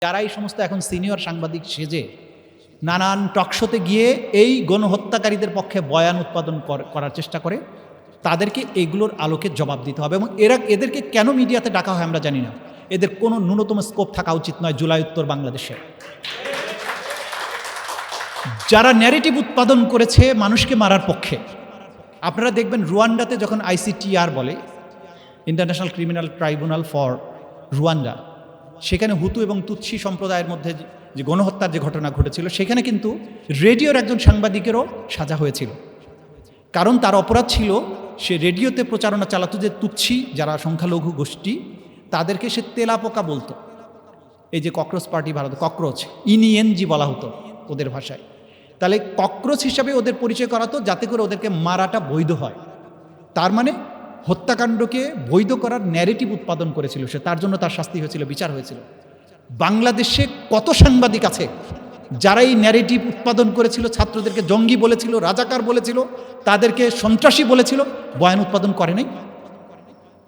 যারা এই সমস্ত এখন সিনিয়র সাংবাদিক সেজে নানান টকশোতে গিয়ে এই গণহত্যাকারীদের পক্ষে বয়ান উৎপাদন করার চেষ্টা করে, তাদেরকে এগুলোর আলোকে জবাব দিতে হবে। এবং এদেরকে কেন মিডিয়াতে ডাকা হয় আমরা জানি না। এদের কোনো ন্যূনতম স্কোপ থাকা উচিত নয় জুলাই উত্তর বাংলাদেশে। যারা ন্যারেটিভ উৎপাদন করেছে মানুষকে মারার পক্ষে, আপনারা দেখবেন রুয়ান্ডাতে যখন ICTR বলে, international criminal tribunal for Rwanda, সেখানে হুতু এবং তুৎসি সম্প্রদায়ের মধ্যে যে গণহত্যার যে ঘটনা ঘটেছিল, সেখানে কিন্তু রেডিওর একজন সাংবাদিকেরও সাজা হয়েছিল। কারণ তার অপরাধ ছিল সে রেডিওতে প্রচারণা চালাতো যে তুৎসি যারা সংখ্যালঘু গোষ্ঠী, তাদেরকে সে তেলাপোকা বলতো। এই যে ককরোচ পার্টি ভারত, ককরোচ ইনিএনজি বলা হতো ওদের ভাষায়। তাহলে ককরোচ হিসাবে ওদের পরিচয় করাতো, যাতে করে ওদেরকে মারাটা বৈধ হয়। তার মানে হত্যাকাণ্ডকে বৈধ করার ন্যারেটিভ উৎপাদন করেছিল সে, তার জন্য তার শাস্তি হয়েছিল, বিচার হয়েছিল। বাংলাদেশে কত সাংবাদিক আছে যারা এই ন্যারেটিভ উৎপাদন করেছিল, ছাত্রদেরকে জঙ্গি বলেছিল, রাজাকার বলেছিল, তাদেরকে সন্ত্রাসী বলেছিল, বয়ান উৎপাদন করে নাই।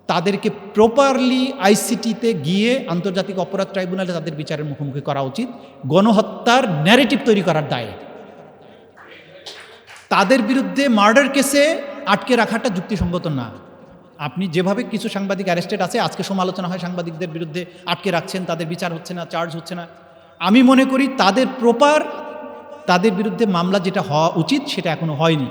তাদেরকে প্রপারলি ICTতে গিয়ে আন্তর্জাতিক অপরাধ ট্রাইব্যুনালে তাদের বিচারের মুখোমুখি করা উচিত, গণহত্যার ন্যারেটিভ তৈরি করার দায়ে। তাদের বিরুদ্ধে মার্ডার কেসে আটকে রাখাটা যুক্তিসঙ্গত না। আপনি যেভাবে কিছু সাংবাদিক অ্যারেস্টেড আছে, আজকে সমালোচনা হয় সাংবাদিকদের বিরুদ্ধে আটকে রাখছেন, তাদের বিচার হচ্ছে না, চার্জ হচ্ছে না। আমি মনে করি তাদের বিরুদ্ধে মামলা যেটা হওয়া উচিত সেটা এখনো হয়নি।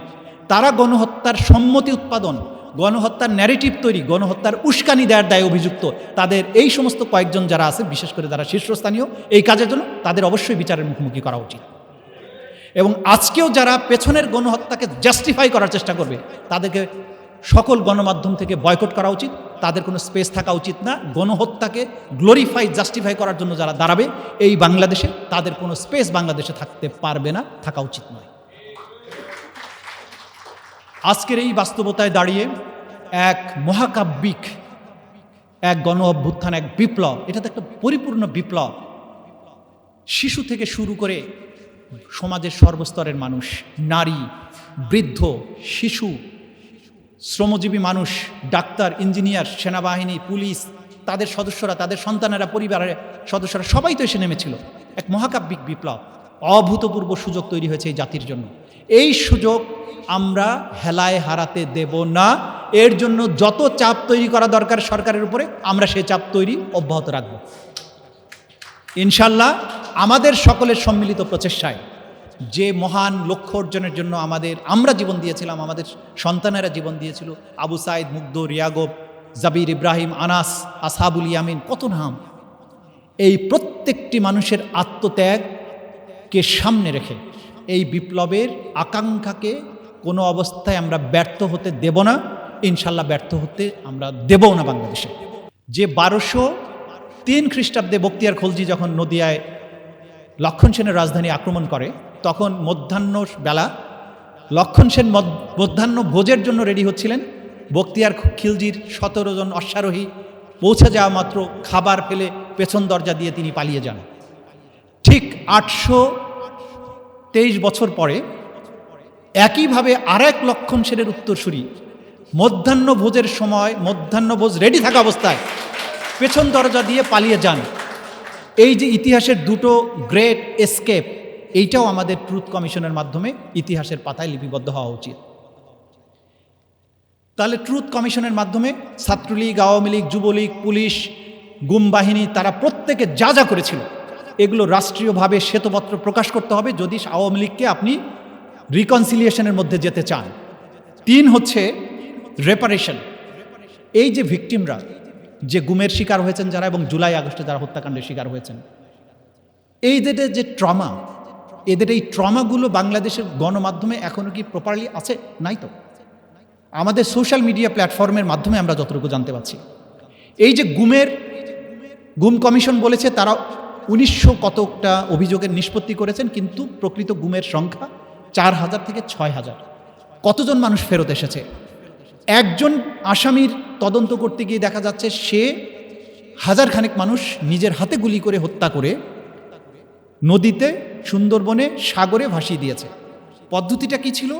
তারা গণহত্যার সম্মতি উৎপাদন, গণহত্যার ন্যারেটিভ তৈরি, গণহত্যার উস্কানি দেওয়ার দায়ে অভিযুক্ত তাদের এই সমস্ত কয়েকজন যারা আছে, বিশেষ করে যারা শীর্ষস্থানীয় এই কাজের জন্য, তাদের অবশ্যই বিচারের মুখোমুখি করা উচিত। এবং আজকেও যারা পেছনের গণহত্যাকে জাস্টিফাই করার চেষ্টা করবে, তাদেরকে সকল গণমাধ্যম থেকে বয়কট করা উচিত। তাদের কোনো স্পেস থাকা উচিত না। গণহত্যাকে গ্লোরিফাই জাস্টিফাই করার জন্য যারা দাঁড়াবে এই বাংলাদেশে, তাদের কোনো স্পেস বাংলাদেশে থাকতে পারবে না, থাকা উচিত নয়। আজকের এই বাস্তবতায় দাঁড়িয়ে এক মহাকাব্যিক এক গণ অভ্যুত্থান, এক বিপ্লব, এটা তো একটা পরিপূর্ণ বিপ্লব। শিশু থেকে শুরু করে সমাজের সর্বস্তরের মানুষ, নারী, বৃদ্ধ, শিশু, শ্রমজীবী মানুষ, ডাক্তার, ইঞ্জিনিয়ার, সেনাবাহিনী, পুলিশ, তাদের সদস্যরা, তাদের সন্তানেরা, পরিবারের সদস্যরা সবাই তো এসে নেমেছিল। এক মহাকাব্যিক বিপ্লব, অভূতপূর্ব সুযোগ তৈরি হয়েছে এই জাতির জন্য। এই সুযোগ আমরা হেলায় হারাতে দেব না। এর জন্য যত চাপ তৈরি করা দরকার সরকারের উপরে, আমরা সেই চাপ তৈরি অব্যাহত রাখব ইনশাল্লাহ। আমাদের সকলের সম্মিলিত প্রচেষ্টায় যে মহান লক্ষ্য অর্জনের জন্য আমরা জীবন দিয়েছিলাম, আমাদের সন্তানেরা জীবন দিয়েছিল, আবু সাইদ, মুগ্ধ, রিয়াগব, জাবির, ইব্রাহিম, আনাস, আসহাবুল ইয়ামিন, কত নাম। এই প্রত্যেকটি মানুষের আত্মত্যাগকে সামনে রেখে এই বিপ্লবের আকাঙ্ক্ষাকে কোনো অবস্থায় আমরা ব্যর্থ হতে দেব না ইনশাল্লাহ। ব্যর্থ হতে আমরা দেবও না বাংলাদেশে। যে 1203 খ্রিস্টাব্দে বখতিয়ার খলজি যখন নদিয়ায় লক্ষণ সেনের রাজধানী আক্রমণ করে, তখন মধ্যাহ্ন বেলা লক্ষণ সেন মধ্যাহ্ন ভোজের জন্য রেডি হচ্ছিলেন। বখতিয়ার খিলজির 17 জন অশ্বারোহী পৌঁছে যাওয়া মাত্র খাবার ফেলে পেছন দরজা দিয়ে তিনি পালিয়ে যান। ঠিক 823 বছর পরে একইভাবে আরেক লক্ষণ সেনের উত্তরসূরি মধ্যাহ্ন ভোজের সময়, মধ্যাহ্ন ভোজ রেডি থাকা অবস্থায় পেছন দরজা দিয়ে পালিয়ে যান। এই যে ইতিহাসের দুটো গ্রেট এসকেপ, এইটাও আমাদের ট্রুথ কমিশনের মাধ্যমে ইতিহাসের পাতায় লিপিবদ্ধ হওয়া উচিত। তাহলে ট্রুথ কমিশনের মাধ্যমে ছাত্রলীগ, আওয়ামী লীগ, যুবলীগ, পুলিশ, গুম বাহিনী, তারা প্রত্যেকে যা যা করেছিল এগুলো রাষ্ট্রীয়ভাবে শ্বেতপত্র প্রকাশ করতে হবে যদি আওয়ামী লীগকে আপনি রিকনসিলিয়েশনের মধ্যে যেতে চান। 3 হচ্ছে রেপারেশন। এই যে ভিকটিমরা, যে গুমের শিকার হয়েছেন যারা, এবং জুলাই আগস্টে যারা হত্যাকাণ্ডের শিকার হয়েছেন, এইদের যে ট্রমা, এদের এই ট্রমাগুলো বাংলাদেশের গণমাধ্যমে এখনও কি প্রপারলি আছে? নাই তো। আমাদের সোশ্যাল মিডিয়া প্ল্যাটফর্মের মাধ্যমে আমরা যতটুকু জানতে পারছি, এই যে গুম কমিশন বলেছে তারা 1900 কতকটা অভিযোগের নিষ্পত্তি করেছেন, কিন্তু প্রকৃত গুমের সংখ্যা 4000 থেকে 6000। কতজন মানুষ ফেরত এসেছে? একজন আসামির তদন্ত করতে গিয়ে দেখা যাচ্ছে সে 1000 খানেক মানুষ নিজের হাতে গুলি করে হত্যা করে নদীতে, সুন্দরবনে, সাগরে ভাসিয়ে দিয়েছে। পদ্ধতিটা কি ছিল?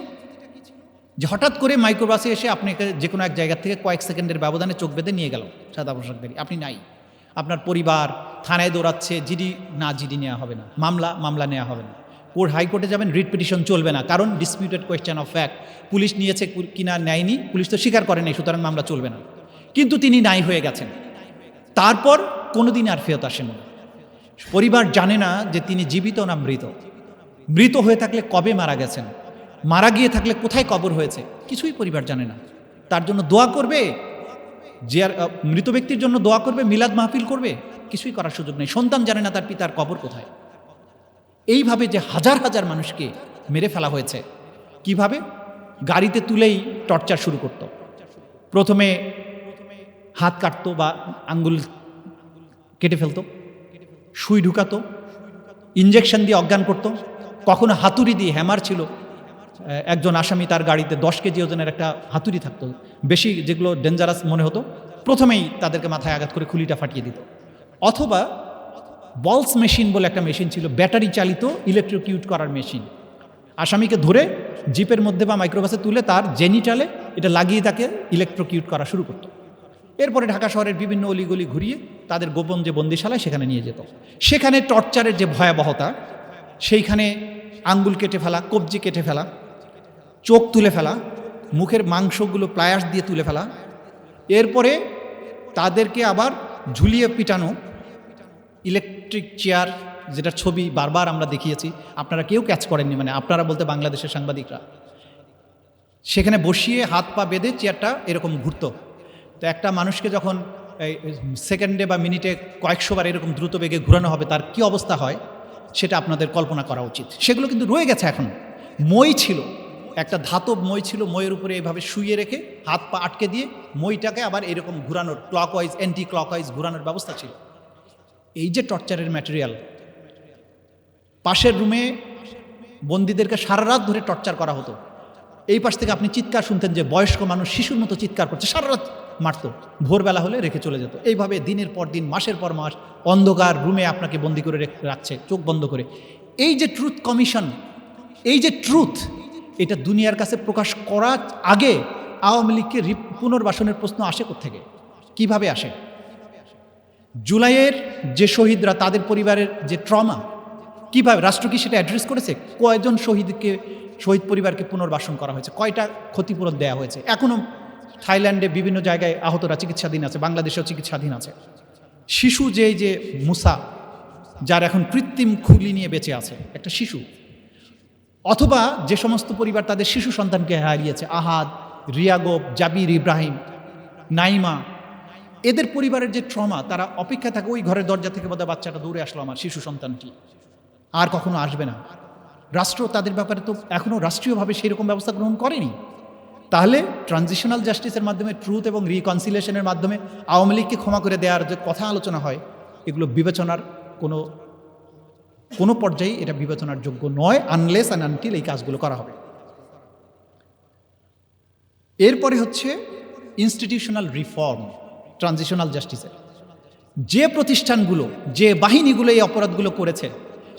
যে হঠাৎ করে মাইক্রোবাসে এসে আপনাকে যে কোনো এক জায়গা থেকে কয়েক সেকেন্ডের ব্যবধানে চোখ বেঁধে নিয়ে গেল সাদা পোশাকধারী, আপনি নাই। আপনার পরিবার থানায় দৌড়াচ্ছে, জিডি নেওয়া হবে না, মামলা নেওয়া হবে না, হাইকোর্টে যাবেন, রিট পিটিশন চলবে না, কারণ disputed question of fact, police নিয়েছে কিনা নেয়নি, পুলিশ তো স্বীকার করে নাই, সুতরাং মামলা চলবে না। কিন্তু তিনি নাই হয়ে গেছেন, তারপর কোনোদিন আর ফেরত আসেন না। পরিবার জানে না যে তিনি জীবিত না মৃত হয়ে থাকলে কবে মারা গেছেন, মারা গিয়ে থাকলে কোথায় কবর হয়েছে, কিছুই পরিবার জানে না। তার জন্য দোয়া করবে, যে আর মৃত ব্যক্তির জন্য দোয়া করবে, মিলাদ মাহফিল করবে, কিছুই করার সুযোগ নেই। সন্তান জানে না তার পিতার কবর কোথায়। এইভাবে যে হাজার হাজার মানুষকে মেরে ফেলা হয়েছে, কিভাবে? গাড়িতে তুলেই টর্চার শুরু করত। প্রথমে হাত কাটতো বা আঙ্গুল কেটে ফেলতো, সুই ঢুকাতো, ইঞ্জেকশন দিয়ে অজ্ঞান করতো, কখনো হাতুড়ি দিয়ে, হ্যামার ছিল একজন আসামি, তার গাড়িতে 10 কেজি ওজনের একটা হাতুড়ি থাকতো, বেশি যেগুলো ডেঞ্জারাস মনে হতো প্রথমেই তাদেরকে মাথায় আঘাত করে খুলিটা ফাটিয়ে দিত। অথবা বলস মেশিন বলে একটা মেশিন ছিল, ব্যাটারি চালিত ইলেকট্রোকিউট করার মেশিন, আসামিকে ধরে জিপের মধ্যে বা মাইক্রোবাসে তুলে তার জেনিটালে এটা লাগিয়ে তাকে ইলেকট্রোকিউট করা শুরু করতো। এরপরে ঢাকা শহরের বিভিন্ন অলিগলি ঘুরিয়ে তাদের গোপন যে বন্দিশালায় সেখানে নিয়ে যেত। সেখানে টর্চারের যে ভয়াবহতা, সেইখানে আঙ্গুল কেটে ফেলা, কবজি কেটে ফেলা, চোখ তুলে ফেলা, মুখের মাংসগুলো প্লায়াস দিয়ে তুলে ফেলা, এরপরে তাদেরকে আবার ঝুলিয়ে পিটানো, ইলেকট্রিক চেয়ার, যেটা ছবি বারবার আমরা দেখিয়েছি, আপনারা কেউ ক্যাচ করেননি, মানে আপনারা বলতে বাংলাদেশের সাংবাদিকরা, সেখানে বসিয়ে হাত পা বেঁধে চেয়ারটা এরকম ঘুরতো। তো একটা মানুষকে যখন সেকেন্ডে বা মিনিটে কয়েকশোবার এরকম দ্রুত বেগে ঘুরানো হবে, তার কি অবস্থা হয় সেটা আপনাদের কল্পনা করা উচিত। সেগুলো কিন্তু রয়ে গেছে এখন। মই ছিল, একটা ধাতব মই ছিল, মইয়ের উপরে এইভাবে শুয়ে রেখে হাত পা আটকে দিয়ে মইটাকে আবার এরকম ঘুরানোর, ক্লকওয়াইজ অ্যান্টি ক্লকওয়াইজ ঘুরানোর ব্যবস্থা ছিল। এই যে টর্চারের ম্যাটেরিয়াল, পাশের রুমে বন্দীদেরকে সারা রাত ধরে টর্চার করা হতো। এই পাশ থেকে আপনি চিৎকার শুনতেন যে বয়স্ক মানুষ শিশুর মতো চিৎকার করছে, সারা রাত মারতো, ভোরবেলা হলে রেখে চলে যেত। এইভাবে দিনের পর দিন, মাসের পর মাস অন্ধকার রুমে আপনাকে বন্দি করে রাখছে, চোখ বন্ধ করে। এই যে ট্রুথ কমিশন, এই যে ট্রুথ, এটা দুনিয়ার কাছে প্রকাশ করার আগে আওয়ামী লীগকে পুনর্বাসনের প্রশ্ন আসে কোত্থেকে, কিভাবে আসে? জুলাইয়ের যে শহীদরা, তাদের পরিবারের যে ট্রমা, কিভাবে রাষ্ট্র কি সেটা অ্যাড্রেস করেছে? কয়জন শহীদ পরিবারকে পুনর্বাসন করা হয়েছে, কয়টা ক্ষতিপূরণ দেওয়া হয়েছে? এখনও থাইল্যান্ডে বিভিন্ন জায়গায় আহতরা চিকিৎসাধীন আছে, বাংলাদেশেও চিকিৎসাধীন আছে। শিশু যে মুসা, যার এখন কৃত্রিম খুলি নিয়ে বেঁচে আছে, একটা শিশু, অথবা যে সমস্ত পরিবার তাদের শিশু সন্তানকে হারিয়েছে, আহাদ, রিয়াগোব, জাবির, ইব্রাহিম, নাইমা, এদের পরিবারের যে ট্রমা, তারা অপেক্ষা থাকে ওই ঘরের দরজা থেকে বোধহয় বাচ্চাটা দৌড়ে আসলো, আমার শিশু সন্তানটি আর কখনো আসবে না। রাষ্ট্র তাদের ব্যাপারে তো এখনও রাষ্ট্রীয়ভাবে সেই রকম ব্যবস্থা গ্রহণ করেনি। তাহলে ট্রানজিশনাল জাস্টিসের মাধ্যমে, ট্রুথ এবং রিকনসিলিয়েশনের মাধ্যমে আওয়ামী লীগকে ক্ষমা করে দেওয়ার যে কথা আলোচনা হয়, এগুলো বিবেচনার কোনো পর্যায়ে এটা বিবেচনার যোগ্য নয়, আনলেস অ্যান্ড আনটিল এই কাজগুলো করা হবে। এরপরে হচ্ছে ইনস্টিটিউশনাল রিফর্ম ট্রানজিশনাল জাস্টিসের। যে প্রতিষ্ঠানগুলো, যে বাহিনীগুলো এই অপরাধগুলো করেছে,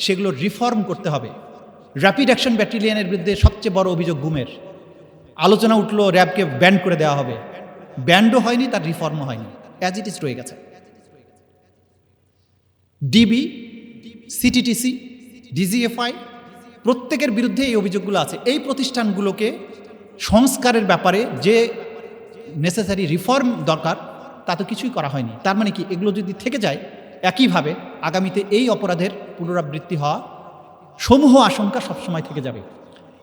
সেগুলো রিফর্ম করতে হবে। র্যাপিড অ্যাকশন ব্যাটালিয়নের বিরুদ্ধে সবচেয়ে বড় অভিযোগ গুমের। আলোচনা উঠলো র্যাবকে ব্যান্ড করে দেওয়া হবে, ব্যান্ডও হয়নি, তার রিফর্মও হয়নি, অ্যাজ ইট ইজ রয়ে গেছে। ডিবি, সিটিটিসি, ডিজিএফআই, প্রত্যেকের বিরুদ্ধে এই অভিযোগগুলো আছে। এই প্রতিষ্ঠানগুলোকে সংস্কারের ব্যাপারে যে নেসেসারি রিফর্ম দরকার, তা তো কিছুই করা হয়নি। তার মানে কি, এগুলো যদি থেকে যায় একইভাবে, আগামীতে এই অপরাধের পুনরাবৃত্তি হওয়া সমূহ আশঙ্কা সবসময় থেকে যাবে।